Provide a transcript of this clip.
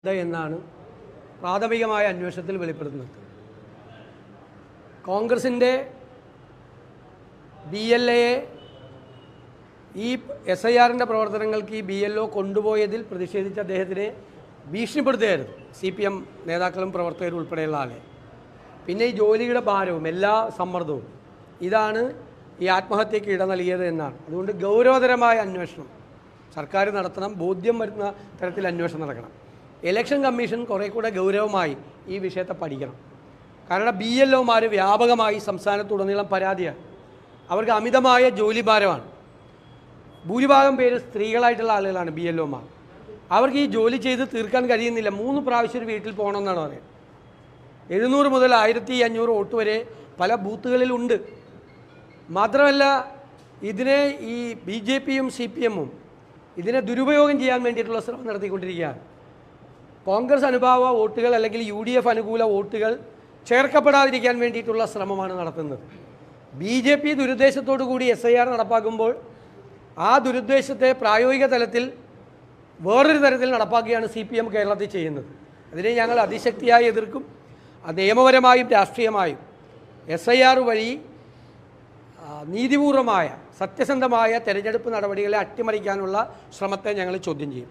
എന്നാണ് പ്രാഥമികമായ അന്വേഷണത്തിൽ വെളിപ്പെടുത്തുന്നത്. കോൺഗ്രസിൻ്റെ BLA ഈ SIRൻ്റെ പ്രവർത്തനങ്ങൾക്ക് ഈ BLO കൊണ്ടുപോയതിൽ പ്രതിഷേധിച്ച് അദ്ദേഹത്തിനെ ഭീഷണിപ്പെടുത്തുകയായിരുന്നു CPM നേതാക്കളും പ്രവർത്തകരും ഉൾപ്പെടെയുള്ള ആളെ. പിന്നെ ഈ ജോലിയുടെ ഭാരവും എല്ലാ സമ്മർദ്ദവും ഇതാണ് ഈ ആത്മഹത്യയ്ക്ക് ഇട നൽകിയത് എന്നാണ്. അതുകൊണ്ട് ഗൗരവതരമായ അന്വേഷണം സർക്കാർ നടത്തണം, ബോധ്യം വരുന്ന തരത്തിൽ അന്വേഷണം നടക്കണം. ഇലക്ഷൻ കമ്മീഷൻ കുറേ കൂടെ ഗൗരവമായി ഈ വിഷയത്തെ പഠിക്കണം. കാരണം BLOമാർ വ്യാപകമായി സംസ്ഥാനത്തുടനീളം പരാതിയാണ്. അവർക്ക് അമിതമായ ജോലിഭാരമാണ്. ഭൂരിഭാഗം പേര് സ്ത്രീകളായിട്ടുള്ള ആളുകളാണ് BLOമാർ. അവർക്ക് ഈ ജോലി ചെയ്ത് തീർക്കാൻ കഴിയുന്നില്ല. 3 പ്രാവശ്യം വീട്ടിൽ പോകണമെന്നാണ് പറയുന്നത്. 700 മുതൽ 1500 വോട്ട് വരെ പല ബൂത്തുകളിലുണ്ട്. മാത്രമല്ല ഇതിനെ ഈ BJPയും CPMും ഇതിനെ ദുരുപയോഗം ചെയ്യാൻ വേണ്ടിയിട്ടുള്ള ശ്രമം നടത്തിക്കൊണ്ടിരിക്കുകയാണ്. കോൺഗ്രസ് അനുഭാവ വോട്ടുകൾ അല്ലെങ്കിൽ UDF അനുകൂല വോട്ടുകൾ ചേർക്കപ്പെടാതിരിക്കാൻ വേണ്ടിയിട്ടുള്ള ശ്രമമാണ് നടത്തുന്നത്. BJP ദുരുദ്ദേശത്തോടു കൂടി SIR നടപ്പാക്കുമ്പോൾ ആ ദുരുദ്ദേശത്തെ പ്രായോഗിക തലത്തിൽ വേറൊരു തരത്തിൽ നടപ്പാക്കുകയാണ് CPM കേരളത്തിൽ ചെയ്യുന്നത്. അതിനെ ഞങ്ങൾ അതിശക്തിയായി എതിർക്കും. നിയമപരമായും രാഷ്ട്രീയമായും SIR വഴി നീതിപൂർവമായ സത്യസന്ധമായ തെരഞ്ഞെടുപ്പ് നടപടികളെ അട്ടിമറിക്കാനുള്ള ശ്രമത്തെ ഞങ്ങൾ ചോദ്യം ചെയ്യും.